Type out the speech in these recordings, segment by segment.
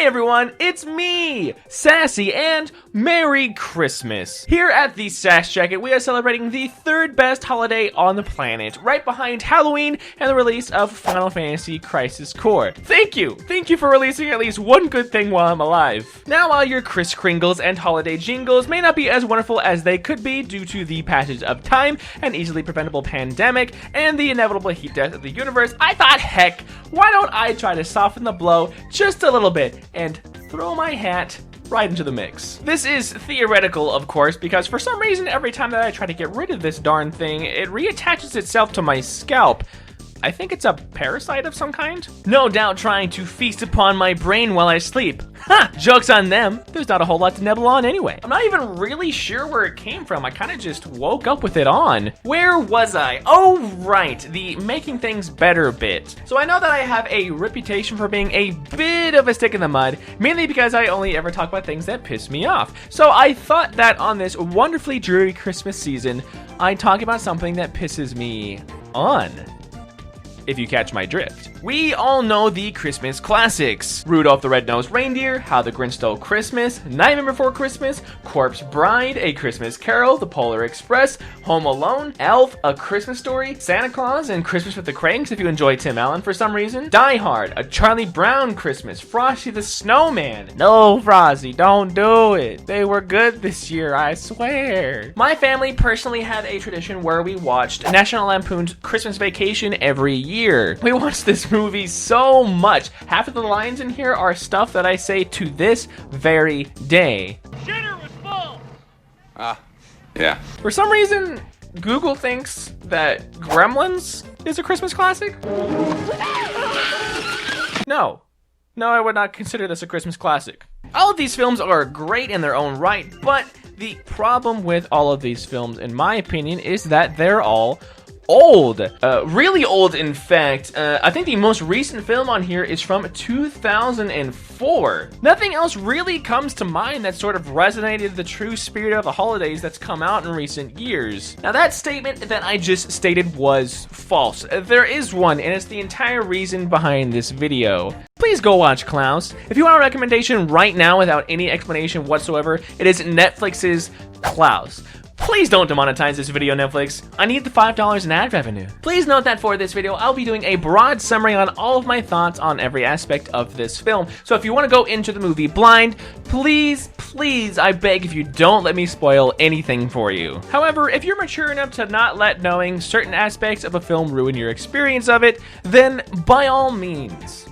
everyone, it's me, Sassy, and Merry Christmas. Here at TheSassJacket, we are celebrating the third best holiday on the planet, right behind Halloween and the release of Final Fantasy Crisis Core. Thank you for releasing at least one good thing while I'm alive. Now, while your Kris Kringles and holiday jingles may not be as wonderful as they could be due to the passage of time, an easily preventable pandemic, and the inevitable heat death of the universe, I thought, heck, why don't I try to soften the blow just a little bit and throw my hat right into the mix. This is theoretical, of course, because for some reason every time that I try to get rid of this darn thing, it reattaches itself to my scalp. I think it's a parasite of some kind. No doubt trying to feast upon my brain while I sleep. Ha! Joke's on them. There's not a whole lot to nibble on anyway. I'm not even really sure where it came from. I kind of just woke up with it on. Where was I? Oh, right. The making things better bit. So I know that I have a reputation for being a bit of a stick in the mud, mainly because I only ever talk about things that piss me off. So I thought that on this wonderfully dreary Christmas season, I'd talk about something that pisses me on. If you catch my drift. We all know the Christmas classics. Rudolph the Red-Nosed Reindeer, How the Grinch Stole Christmas, Nightmare Before Christmas, Corpse Bride, A Christmas Carol, The Polar Express, Home Alone, Elf, A Christmas Story, Santa Claus, and Christmas with the Cranks if you enjoy Tim Allen for some reason, Die Hard, A Charlie Brown Christmas, Frosty the Snowman. No, Frosty, don't do it. They were good this year, I swear. My family personally had a tradition where we watched National Lampoon's Christmas Vacation every year. We watched this movie so much. Half of the lines in here are stuff that I say to this very day. Shitter was full! Yeah. For some reason, Google thinks that Gremlins is a Christmas classic? No, I would not consider this a Christmas classic. All of these films are great in their own right, but the problem with all of these films, in my opinion, is that they're all old. Really old, in fact. I think the most recent film on here is from 2004. Nothing else really comes to mind that sort of resonated the true spirit of the holidays that's come out in recent years. Now, that statement that I just stated was false. There is one, and it's the entire reason behind this video. Please go watch Klaus. If you want a recommendation right now without any explanation whatsoever, it is Netflix's Klaus. Please don't demonetize this video, Netflix. I need the $5 in ad revenue. Please note that for this video, I'll be doing a broad summary on all of my thoughts on every aspect of this film. So if you want to go into the movie blind, please, I beg if you don't let me spoil anything for you. However, if you're mature enough to not let knowing certain aspects of a film ruin your experience of it, then by all means.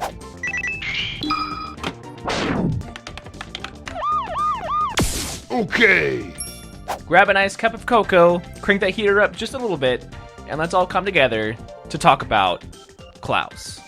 Okay. Grab a nice cup of cocoa, crank that heater up just a little bit, and let's all come together to talk about Klaus.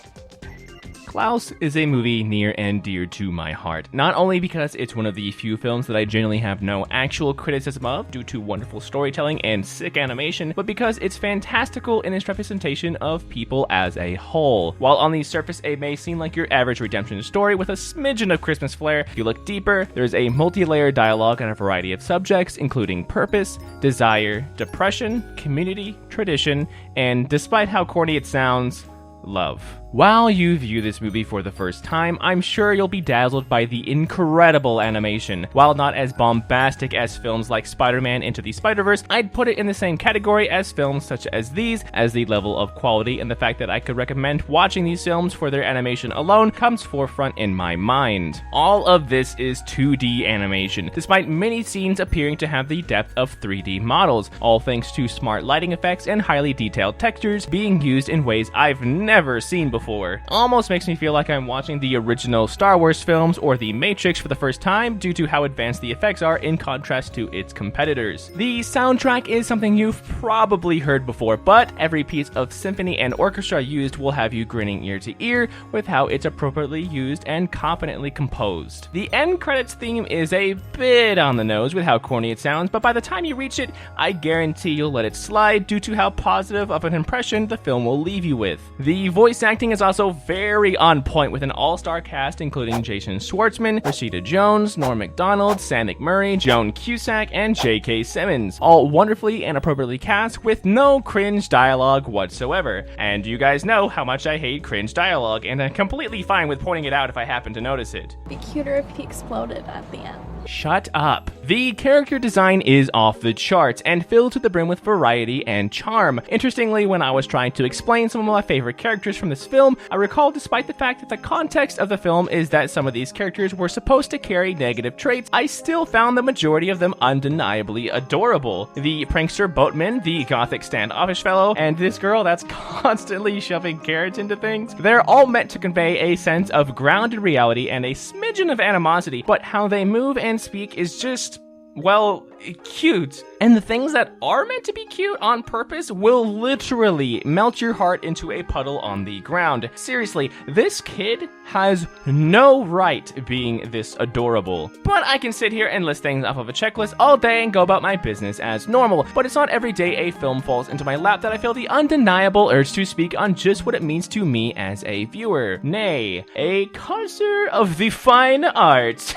Klaus is a movie near and dear to my heart, not only because it's one of the few films that I generally have no actual criticism of due to wonderful storytelling and sick animation, but because it's fantastical in its representation of people as a whole. While on the surface it may seem like your average redemption story with a smidgen of Christmas flair, if you look deeper, there's a multi-layered dialogue on a variety of subjects, including purpose, desire, depression, community, tradition, and despite how corny it sounds, love. While you view this movie for the first time, I'm sure you'll be dazzled by the incredible animation. While not as bombastic as films like Spider-Man Into the Spider-Verse, I'd put it in the same category as films such as these, as the level of quality and the fact that I could recommend watching these films for their animation alone comes forefront in my mind. All of this is 2D animation, despite many scenes appearing to have the depth of 3D models, all thanks to smart lighting effects and highly detailed textures being used in ways I've never seen before. Almost makes me feel like I'm watching the original Star Wars films or The Matrix for the first time due to how advanced the effects are in contrast to its competitors. The soundtrack is something you've probably heard before, but every piece of symphony and orchestra used will have you grinning ear to ear with how it's appropriately used and competently composed. The end credits theme is a bit on the nose with how corny it sounds, but by the time you reach it, I guarantee you'll let it slide due to how positive of an impression the film will leave you with. The voice acting writing is also very on point with an all-star cast including Jason Schwartzman, Rashida Jones, Norm Macdonald, Sam McMurray, Joan Cusack, and J.K. Simmons, all wonderfully and appropriately cast with no cringe dialogue whatsoever. And you guys know how much I hate cringe dialogue, and I'm completely fine with pointing it out if I happen to notice it. It'd be cuter if he exploded at the end. Shut up. The character design is off the charts and filled to the brim with variety and charm. Interestingly, when I was trying to explain some of my favorite characters from this film, I recall despite the fact that the context of the film is that some of these characters were supposed to carry negative traits, I still found the majority of them undeniably adorable. The prankster boatman, the gothic standoffish fellow, and this girl that's constantly shoving carrots into things. They're all meant to convey a sense of grounded reality and a smidgen of animosity, but how they move and speak is just, well, cute. And the things that are meant to be cute on purpose will literally melt your heart into a puddle on the ground. Seriously, this kid has no right being this adorable. But I can sit here and list things off of a checklist all day and go about my business as normal. But it's not every day a film falls into my lap that I feel the undeniable urge to speak on just what it means to me as a viewer. Nay, a connoisseur of the fine arts.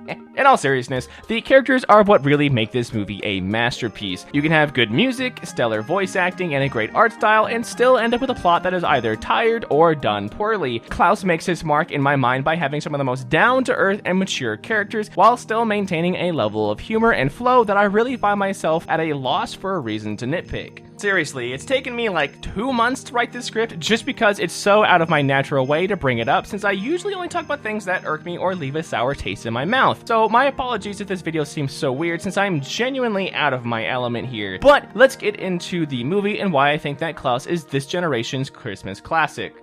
In all seriousness, the characters are what really make this movie a masterpiece. You can have good music, stellar voice acting, and a great art style, and still end up with a plot that is either tired or done poorly. Klaus makes his mark in my mind by having some of the most down-to-earth and mature characters, while still maintaining a level of humor and flow that I really find myself at a loss for a reason to nitpick. Seriously, it's taken me like 2 months to write this script just because it's so out of my natural way to bring it up, since I usually only talk about things that irk me or leave a sour taste in my mouth. So my apologies if this video seems so weird, since I'm genuinely out of my element here. But let's get into the movie and why I think that Klaus is this generation's Christmas classic.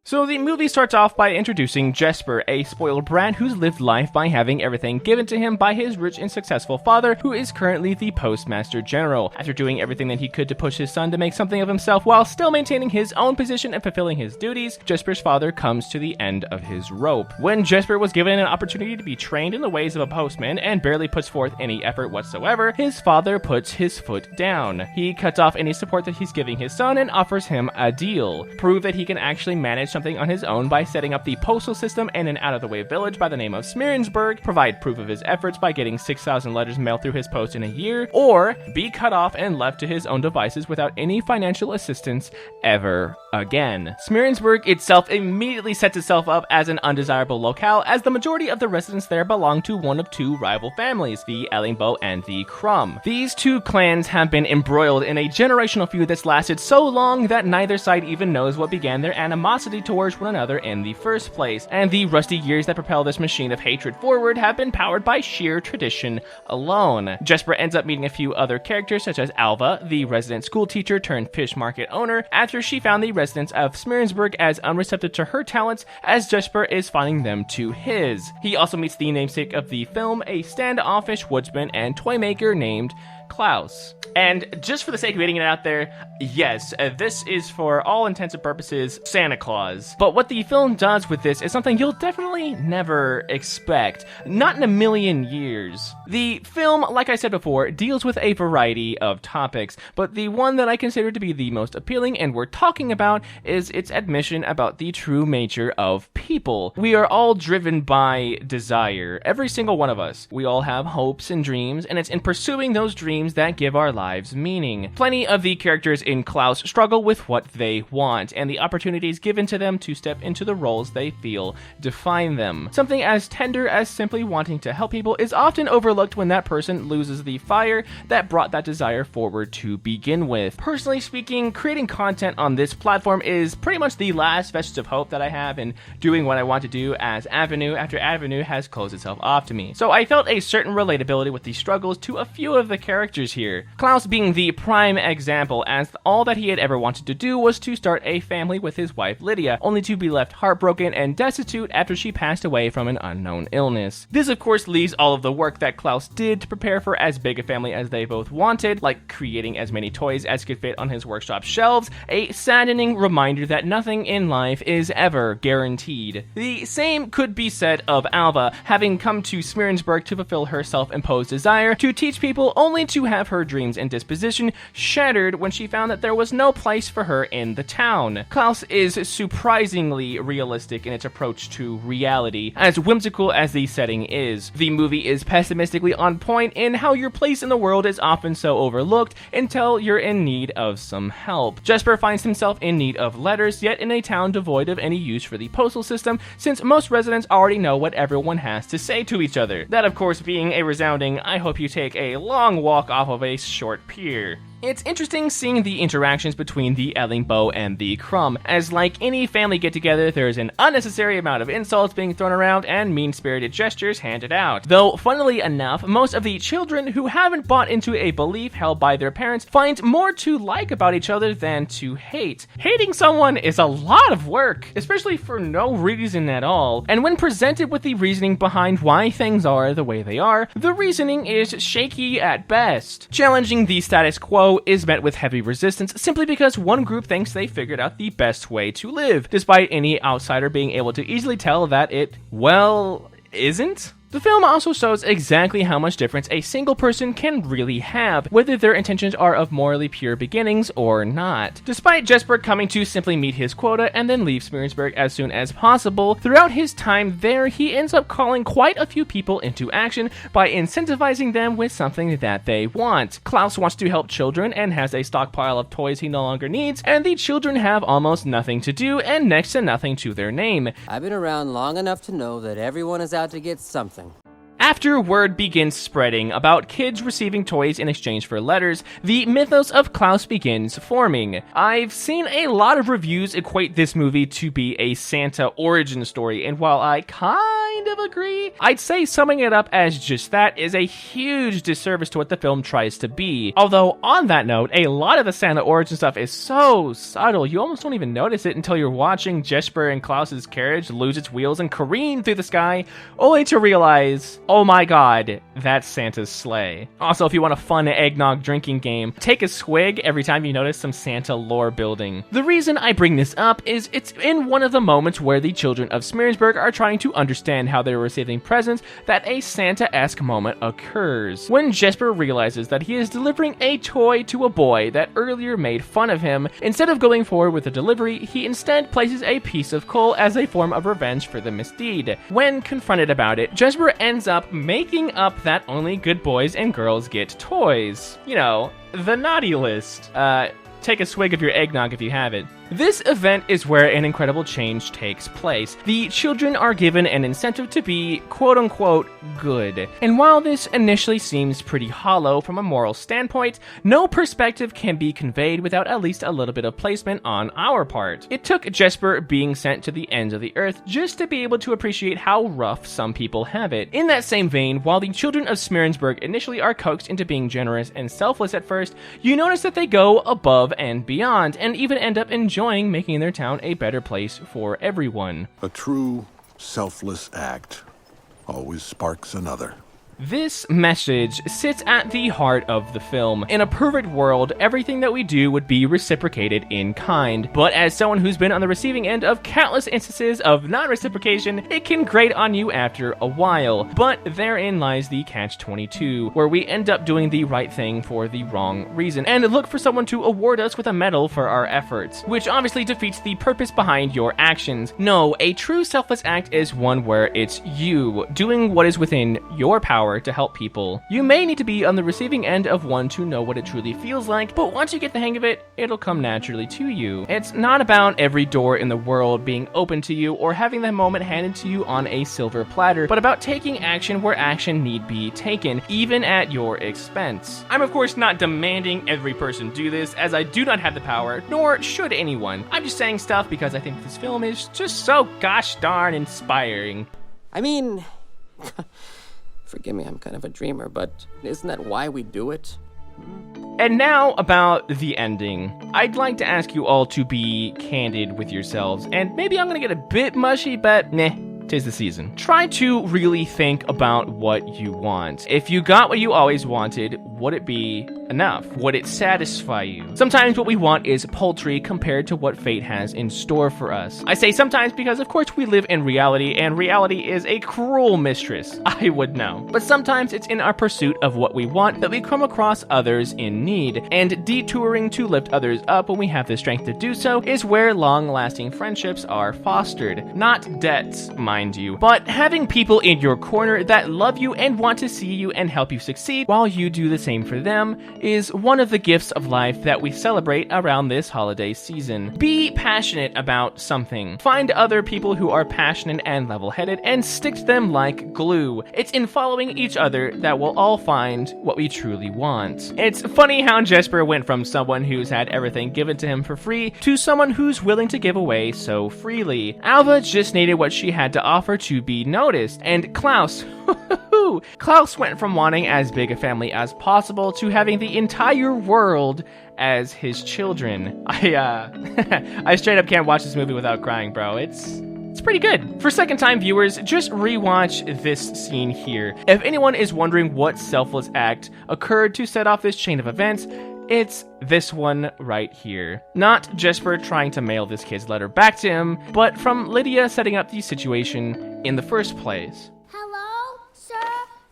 So the movie starts off by introducing Jesper, a spoiled brat who's lived life by having everything given to him by his rich and successful father, who is currently the Postmaster General. After doing everything that he could to push his son to make something of himself while still maintaining his own position and fulfilling his duties, Jesper's father comes to the end of his rope. When Jesper was given an opportunity to be trained in the ways of a postman and barely puts forth any effort whatsoever, his father puts his foot down. He cuts off any support that he's giving his son and offers him a deal. Prove that he can actually manage something on his own by setting up the postal system in an out-of-the-way village by the name of Smearensburg, provide proof of his efforts by getting 6,000 letters mailed through his post in a year, or be cut off and left to his own devices without any financial assistance ever again. Smearensburg itself immediately sets itself up as an undesirable locale, as the majority of the residents there belong to one of two rival families, the Ellingbo and the Crumb. These two clans have been embroiled in a generational feud that's lasted so long that neither side even knows what began their animosity towards one another in the first place, and the rusty gears that propel this machine of hatred forward have been powered by sheer tradition alone. Jesper ends up meeting a few other characters such as Alva, the resident school teacher turned fish market owner, after she found the residents of Smearensburg as unreceptive to her talents as Jesper is finding them to his. He also meets the namesake of the film, a standoffish woodsman and toy maker named Klaus. And just for the sake of getting it out there, yes, this is for all intents and purposes Santa Claus. But what the film does with this is something you'll definitely never expect. Not in a million years. The film, like I said before, deals with a variety of topics, but the one that I consider to be the most appealing and worth talking about is its admission about the true nature of people. We are all driven by desire, every single one of us. We all have hopes and dreams, and it's in pursuing those dreams that give our lives meaning. Plenty of the characters in Klaus struggle with what they want, and the opportunities given to them to step into the roles they feel define them. Something as tender as simply wanting to help people is often overlooked when that person loses the fire that brought that desire forward to begin with. Personally speaking, creating content on this platform is pretty much the last vestige of hope that I have in doing what I want to do, as Avenue after Avenue has closed itself off to me. So I felt a certain relatability with the struggles to a few of the characters here. Klaus being the prime example, as all that he had ever wanted to do was to start a family with his wife Lydia, only to be left heartbroken and destitute after she passed away from an unknown illness. This of course leaves all of the work that Klaus did to prepare for as big a family as they both wanted, like creating as many toys as could fit on his workshop shelves, a saddening reminder that nothing in life is ever guaranteed. The same could be said of Alva, having come to Smearensburg to fulfill her self-imposed desire to teach people only to to have her dreams and disposition shattered when she found that there was no place for her in the town. Klaus is surprisingly realistic in its approach to reality, as whimsical as the setting is. The movie is pessimistically on point in how your place in the world is often so overlooked until you're in need of some help. Jesper finds himself in need of letters, yet in a town devoid of any use for the postal system, since most residents already know what everyone has to say to each other. That, of course, being a resounding, "I hope you take a long walk off of a short pier." It's interesting seeing the interactions between the Ellingbo and the Crumb, as like any family get-together, there's an unnecessary amount of insults being thrown around and mean-spirited gestures handed out. Though, funnily enough, most of the children who haven't bought into a belief held by their parents find more to like about each other than to hate. Hating someone is a lot of work, especially for no reason at all, and when presented with the reasoning behind why things are the way they are, the reasoning is shaky at best. Challenging the status quo is met with heavy resistance simply because one group thinks they figured out the best way to live, despite any outsider being able to easily tell that it, well, isn't? The film also shows exactly how much difference a single person can really have, whether their intentions are of morally pure beginnings or not. Despite Jesper coming to simply meet his quota and then leave Smearensburg as soon as possible, throughout his time there he ends up calling quite a few people into action by incentivizing them with something that they want. Klaus wants to help children and has a stockpile of toys he no longer needs, and the children have almost nothing to do and next to nothing to their name. I've been around long enough to know that everyone is out to get something. After word begins spreading about kids receiving toys in exchange for letters, the mythos of Klaus begins forming. I've seen a lot of reviews equate this movie to be a Santa origin story, and while I kind of agree, I'd say summing it up as just that is a huge disservice to what the film tries to be. Although, on that note, a lot of the Santa origin stuff is so subtle, you almost don't even notice it until you're watching Jesper and Klaus's carriage lose its wheels and careen through the sky, only to realize, oh my god, that's Santa's sleigh. Also, if you want a fun eggnog drinking game, take a swig every time you notice some Santa lore building. The reason I bring this up is it's in one of the moments where the children of Smearensburg are trying to understand how they're receiving presents that a Santa-esque moment occurs. When Jesper realizes that he is delivering a toy to a boy that earlier made fun of him, instead of going forward with the delivery, he instead places a piece of coal as a form of revenge for the misdeed. When confronted about it, Jesper ends up making up that only good boys and girls get toys. You know, the naughty list. Take a swig of your eggnog if you have it. This event is where an incredible change takes place. The children are given an incentive to be quote-unquote good. And while this initially seems pretty hollow from a moral standpoint, no perspective can be conveyed without at least a little bit of placement on our part. It took Jesper being sent to the ends of the earth just to be able to appreciate how rough some people have it. In that same vein, while the children of Smearensburg initially are coaxed into being generous and selfless at first, you notice that they go above and beyond, and even end up enjoying making their town a better place for everyone. A true, selfless act always sparks another. This message sits at the heart of the film. In a perfect world, everything that we do would be reciprocated in kind. But as someone who's been on the receiving end of countless instances of non-reciprocation, it can grate on you after a while. But therein lies the catch-22, where we end up doing the right thing for the wrong reason, and look for someone to award us with a medal for our efforts, which obviously defeats the purpose behind your actions. No, a true selfless act is one where it's you doing what is within your power to help people. You may need to be on the receiving end of one to know what it truly feels like, but once you get the hang of it, it'll come naturally to you. It's not about every door in the world being open to you or having that moment handed to you on a silver platter, but about taking action where action need be taken, even at your expense. I'm of course not demanding every person do this, as I do not have the power, nor should anyone. I'm just saying stuff because I think this film is just so gosh darn inspiring. I mean, forgive me, I'm kind of a dreamer, but isn't that why we do it? And now about the ending. I'd like to ask you all to be candid with yourselves, and maybe I'm gonna get a bit mushy, but meh. 'Tis the season. Try to really think about what you want. If you got what you always wanted, would it be enough? Would it satisfy you? Sometimes what we want is paltry compared to what fate has in store for us. I say sometimes because of course we live in reality, and reality is a cruel mistress. I would know. But sometimes it's in our pursuit of what we want that we come across others in need, and detouring to lift others up when we have the strength to do so is where long-lasting friendships are fostered. Not debts, mind you, but having people in your corner that love you and want to see you and help you succeed while you do the same for them is one of the gifts of life that we celebrate around this holiday season. Be passionate about something. Find other people who are passionate and level-headed and stick to them like glue. It's in following each other that we'll all find what we truly want. It's funny how Jesper went from someone who's had everything given to him for free to someone who's willing to give away so freely. Alva just needed what she had to offer to be noticed, and Klaus Klaus went from wanting as big a family as possible to having the entire world as his children. I straight up can't watch this movie without crying, bro. It's pretty good. For second-time viewers, just rewatch this scene here. If anyone is wondering what selfless act occurred to set off this chain of events, it's this one right here. Not Jesper trying to mail this kid's letter back to him, but from Lydia setting up the situation in the first place. Hello, sir?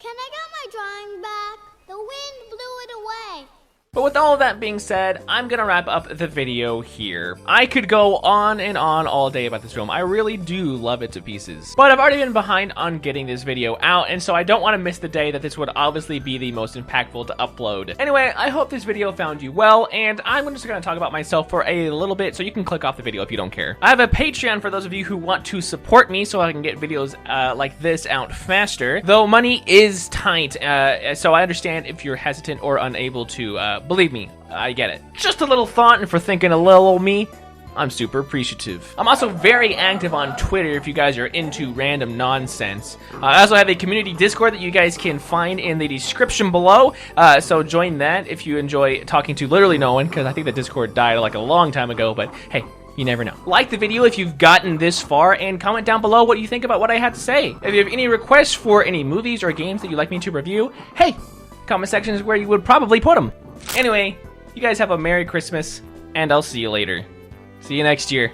Can I get my drawing back? The wind blew it away. But with all of that being said, I'm gonna wrap up the video here. I could go on and on all day about this film. I really do love it to pieces. But I've already been behind on getting this video out, and so I don't want to miss the day that this would obviously be the most impactful to upload. Anyway, I hope this video found you well, and I'm just gonna talk about myself for a little bit, so you can click off the video if you don't care. I have a Patreon for those of you who want to support me so I can get videos like this out faster, though money is tight, so I understand if you're hesitant or unable to, believe me, I get it. Just a little thought, and for thinking a little old me, I'm super appreciative. I'm also very active on Twitter if you guys are into random nonsense. I also have a community Discord that you guys can find in the description below, so join that if you enjoy talking to literally no one, because I think the Discord died like a long time ago, but hey, you never know. Like the video if you've gotten this far, and comment down below what you think about what I had to say. If you have any requests for any movies or games that you'd like me to review, hey, comment section is where you would probably put them. Anyway, you guys have a Merry Christmas, and I'll see you later. See you next year.